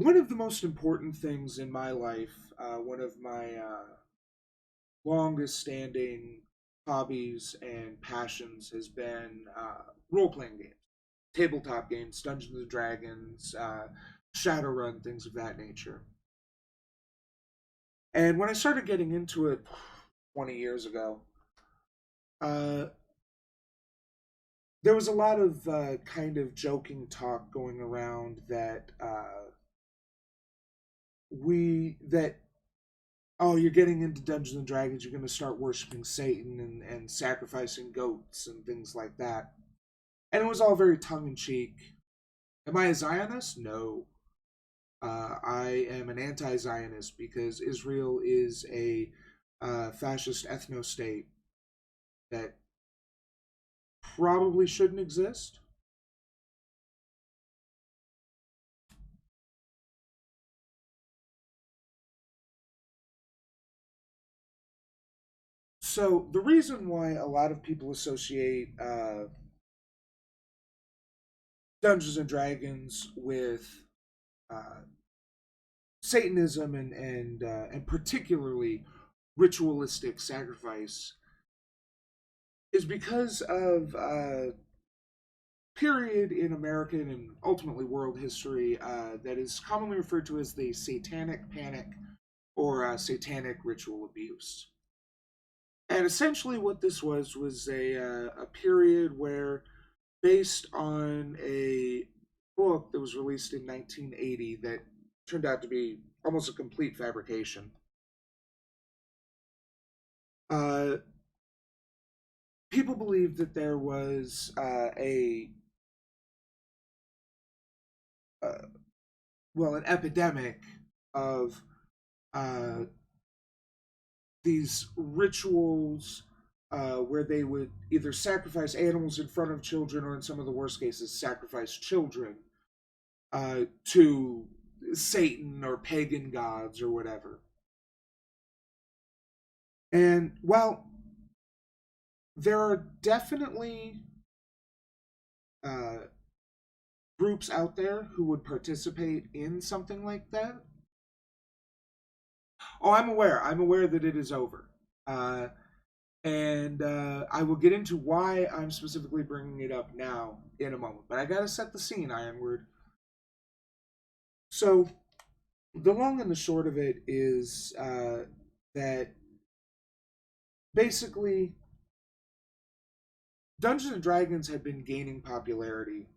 one of the most important things in my life, one of my longest standing hobbies and passions has been role playing games, tabletop games, Dungeons and Dragons, Shadowrun, things of that nature. And when I started getting into it 20 years ago, uh, there was a lot of kind of joking talk going around that that oh, you're getting into Dungeons and Dragons, you're going to start worshiping Satan and sacrificing goats and things like that. And it was all very tongue in cheek. Am I a Zionist? No. I am an anti Zionist because Israel is a fascist ethno state that probably shouldn't exist. So, the reason why a lot of people associate Dungeons and Dragons with uh, Satanism and particularly ritualistic sacrifice is because of a period in American and ultimately world history that is commonly referred to as the Satanic Panic or Satanic Ritual Abuse. And essentially, what this was a period where, based on a book that was released in 1980 that turned out to be almost a complete fabrication. Uh, People believed that there was uh, an epidemic of uh, these rituals where they would either sacrifice animals in front of children or, in some of the worst cases, sacrifice children to Satan or pagan gods or whatever. And while there are definitely uh, groups out there who would participate in something like that, oh, I'm aware. I'm aware that it is over. Uh, and I will get into why I'm specifically bringing it up now in a moment. But I gotta set the scene, Ironward. So, the long and the short of it is that basically Dungeons and Dragons had been gaining popularity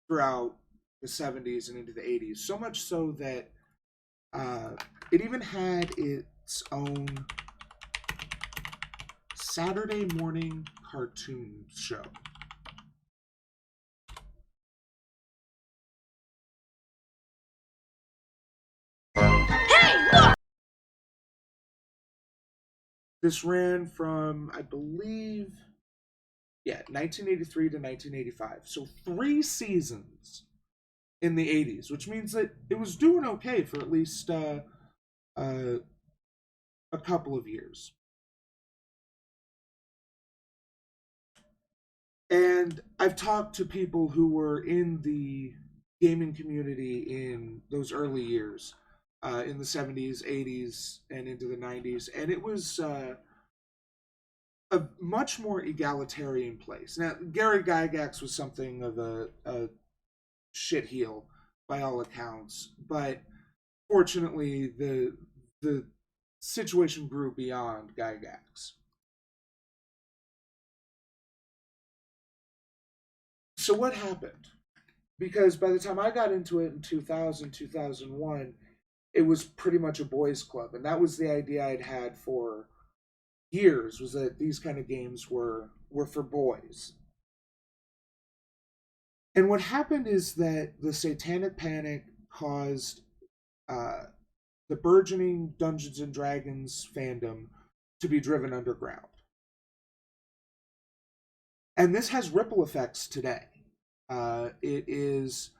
throughout the 70s and into the 80s, so much so that it even had its own Saturday morning cartoon show. Hey, look! This ran from, I believe, 1983 to 1985. So 3 seasons in the 80s, which means that it was doing okay for at least a couple of years. And I've talked to people who were in the gaming community in those early years, in the 70s, 80s, and into the 90s, and it was a much more egalitarian place. Now, Gary Gygax was something of a shitheel by all accounts, but fortunately, the situation grew beyond Gygax. So what happened? Because by the time I got into it in 2000, 2001, it was pretty much a boys club, and that was the idea I'd had for years, was that these kind of games were for boys. And what happened is that the Satanic Panic caused uh, the burgeoning Dungeons and Dragons fandom to be driven underground. And this has ripple effects today. It is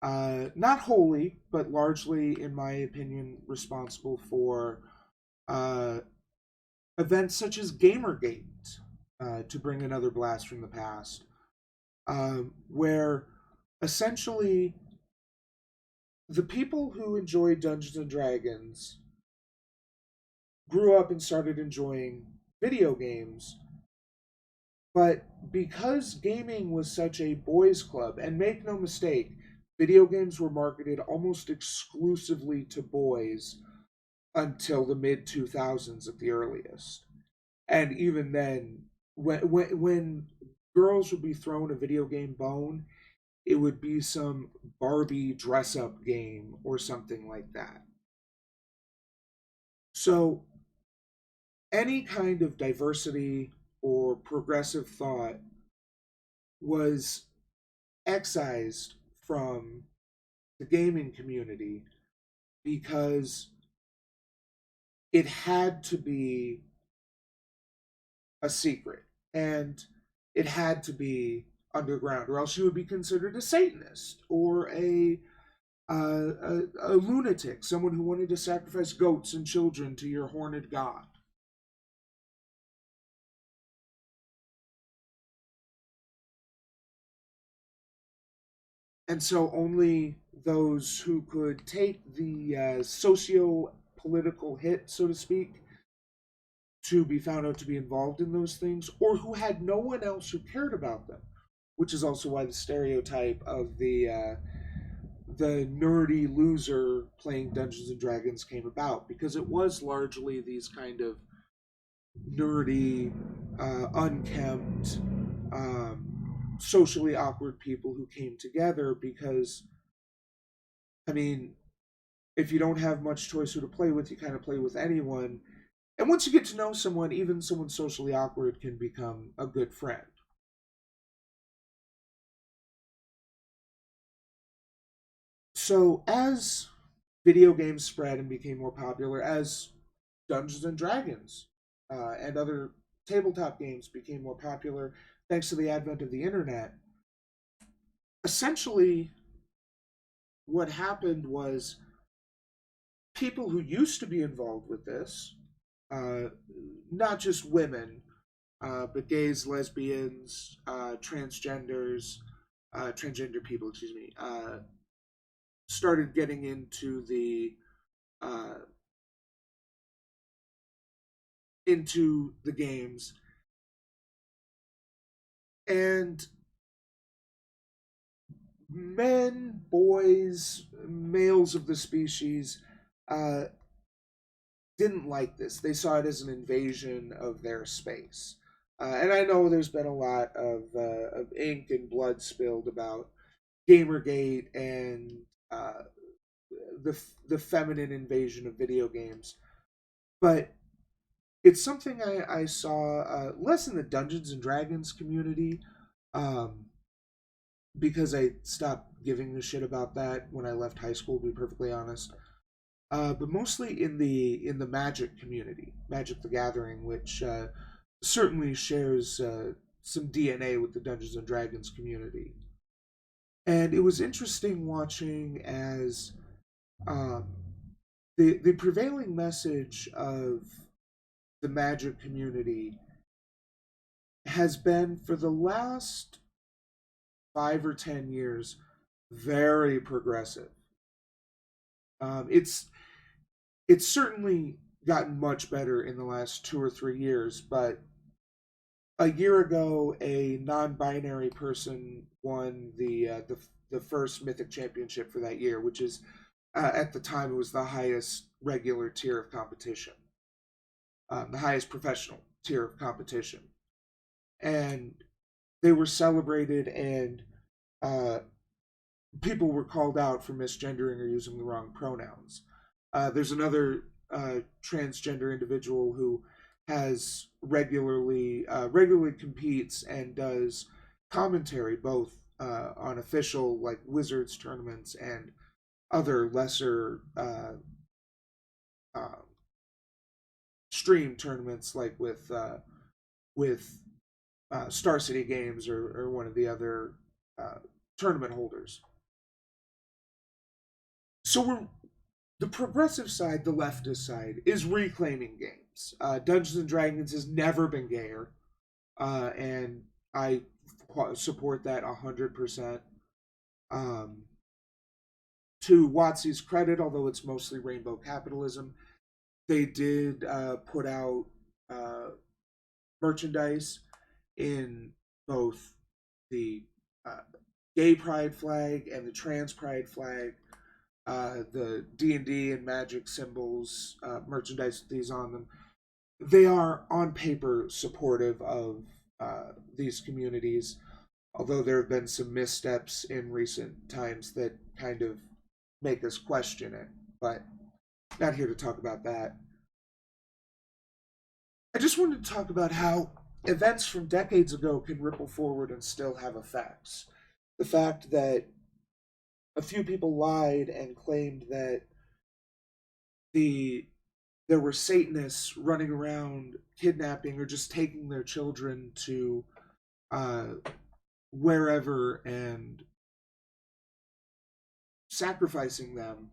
not wholly, but largely, in my opinion, responsible for uh, events such as Gamergate, to bring another blast from the past, where essentially the people who enjoy Dungeons and Dragons grew up and started enjoying video games, but because gaming was such a boys' club, and make no mistake, video games were marketed almost exclusively to boys until the mid 2000s at the earliest. And even then, when girls would be thrown a video game bone, it would be some Barbie dress up game or something like that. So, any kind of diversity or progressive thought was excised from the gaming community because it had to be a secret and it had to be underground, or else you would be considered a Satanist or a lunatic, someone who wanted to sacrifice goats and children to your horned god. And so only those who could take the socio political hit, so to speak, to be found out to be involved in those things, or who had no one else who cared about them, which is also why the stereotype of the nerdy loser playing Dungeons and Dragons came about, because it was largely these kind of nerdy, unkempt, socially awkward people who came together because, I mean, if you don't have much choice who to play with, you kind of play with anyone. And once you get to know someone, even someone socially awkward can become a good friend. So, as video games spread and became more popular, as Dungeons and Dragons and other tabletop games became more popular, thanks to the advent of the internet, essentially what happened was people who used to be involved with this, uh, not just women, but gays, lesbians, transgender people, excuse me, started getting uh, into the games, and men, boys, males of the species uh, didn't like this. They saw it as an invasion of their space. And I know there's been a lot of ink and blood spilled about Gamergate and uh, the feminine invasion of video games, but it's something I saw less in the Dungeons and Dragons community, um, because I stopped giving a shit about that when I left high school. To be perfectly honest, but mostly in the Magic community, Magic the Gathering, which certainly shares some DNA with the Dungeons and Dragons community. And it was interesting watching as um, the prevailing message of the Magic community has been for the last 5 or 10 years very progressive. It's certainly gotten much better in the last 2 or 3 years, but a year ago, a non-binary person won the first Mythic Championship for that year, which is at the time it was the highest regular tier of competition, the highest professional tier of competition, and they were celebrated, and uh, people were called out for misgendering or using the wrong pronouns. There's another transgender individual who has regularly competes and does commentary both on official like Wizards tournaments and other lesser uh, stream tournaments, like with Star City Games or one of the other uh, tournament holders. So we're the progressive side, the leftist side, is reclaiming games. Dungeons and Dragons has never been gayer, and I support that 100%. Um, to WotC's credit, although it's mostly rainbow capitalism, they did put out uh, merchandise in both the uh, gay pride flag and the trans pride flag, the D&D and Magic symbols, merchandise with these on them. They are on paper supportive of these communities, although there have been some missteps in recent times that kind of make us question it. But not here to talk about that. I just wanted to talk about how events from decades ago can ripple forward and still have effects. The fact that a few people lied and claimed that the there were Satanists running around kidnapping or just taking their children to uh, wherever and sacrificing them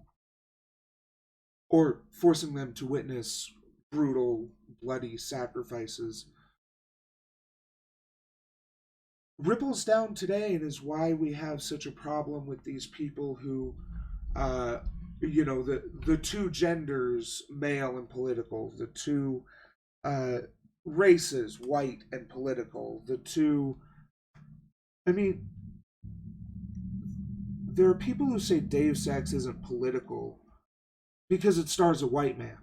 or forcing them to witness brutal, bloody sacrifices ripples down today and is why we have such a problem with these people who uh the two genders, male and political, the two uh races, white and political, the two, I mean, there are people who say Deus Ex isn't political because it stars a white man.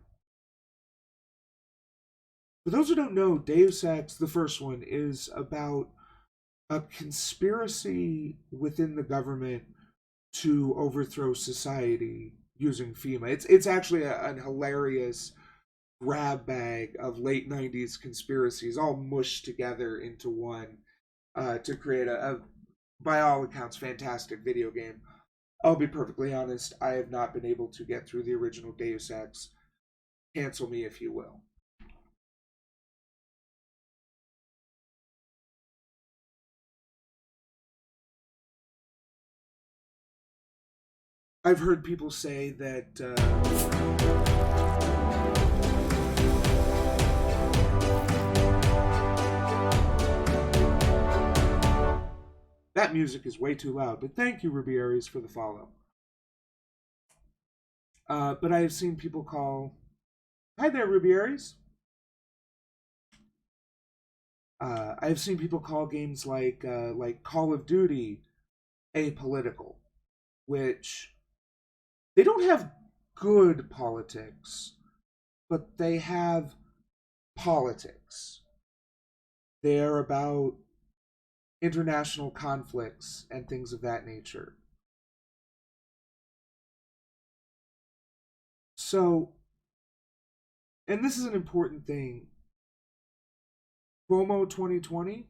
For those who don't know, Deus Ex, the first one, is about a conspiracy within the government to overthrow society using FEMA. It's actually an hilarious grab bag of late '90s conspiracies, all mushed together into one to create by all accounts, fantastic video game. I'll be perfectly honest, I have not been able to get through the original Deus Ex. Cancel me if you will. I've heard people say that that music is way too loud, but thank you, Ruby Aries, for the follow. But I have seen people call. Hi there, Ruby Aries. I have seen people call games like Call of Duty apolitical, which they don't have good politics, but they have politics. They're about international conflicts and things of that nature. So, and this is an important thing. Cuomo 2020,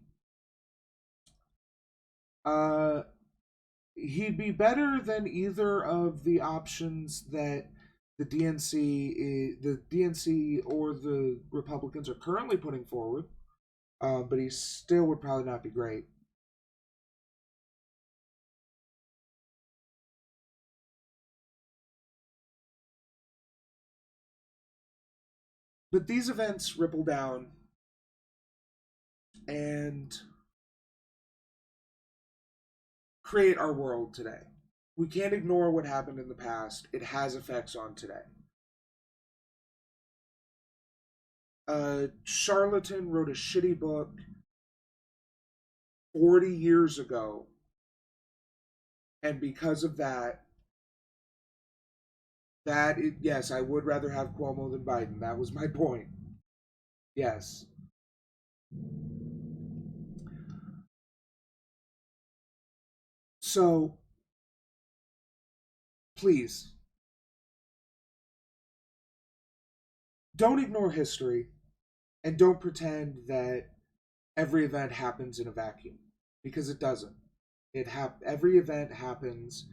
uh, he'd be better than either of the options that the DNC or the Republicans are currently putting forward. But he still would probably not be great. But these events ripple down and create our world today. We can't ignore what happened in the past. It has effects on today. A charlatan wrote a shitty book 40 years ago, and because of yes, I would rather have Cuomo than Biden. That was my point. Yes. So, please, don't ignore history and don't pretend that every event happens in a vacuum, because it doesn't. Every event happens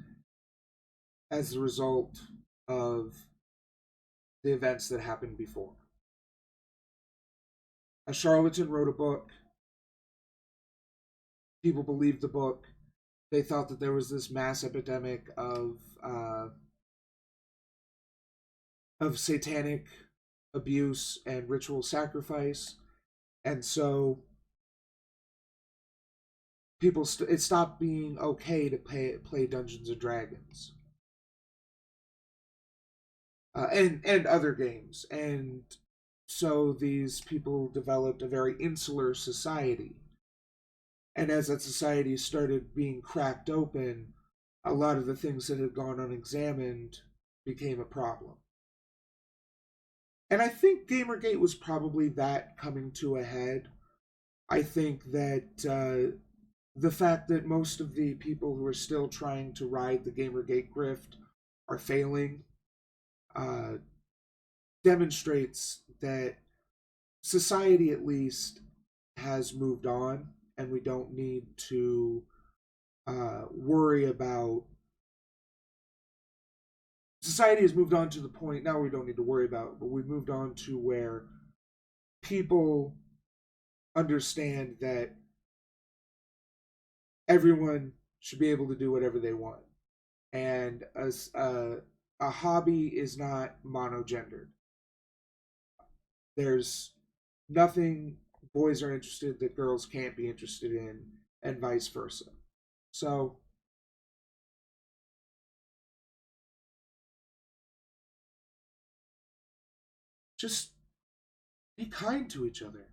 as the result of the events that happened before. A charlatan wrote a book. People believed the book. They thought that there was this mass epidemic of satanic abuse and ritual sacrifice, and so it stopped being okay to play Dungeons and Dragons. and other games. And so these people developed a very insular society. And as that society started being cracked open, a lot of the things that had gone unexamined became a problem. And I think Gamergate was probably that coming to a head. I think that the fact that most of the people who are still trying to ride the Gamergate grift are failing uh, demonstrates that society, at least, has moved on, and we don't need to worry about. Society has moved on to the point now we don't need to worry about, but we've moved on to where people understand that everyone should be able to do whatever they want, and a hobby is not monogendered. There's nothing boys are interested that girls can't be interested in, and vice versa. So just be kind to each other.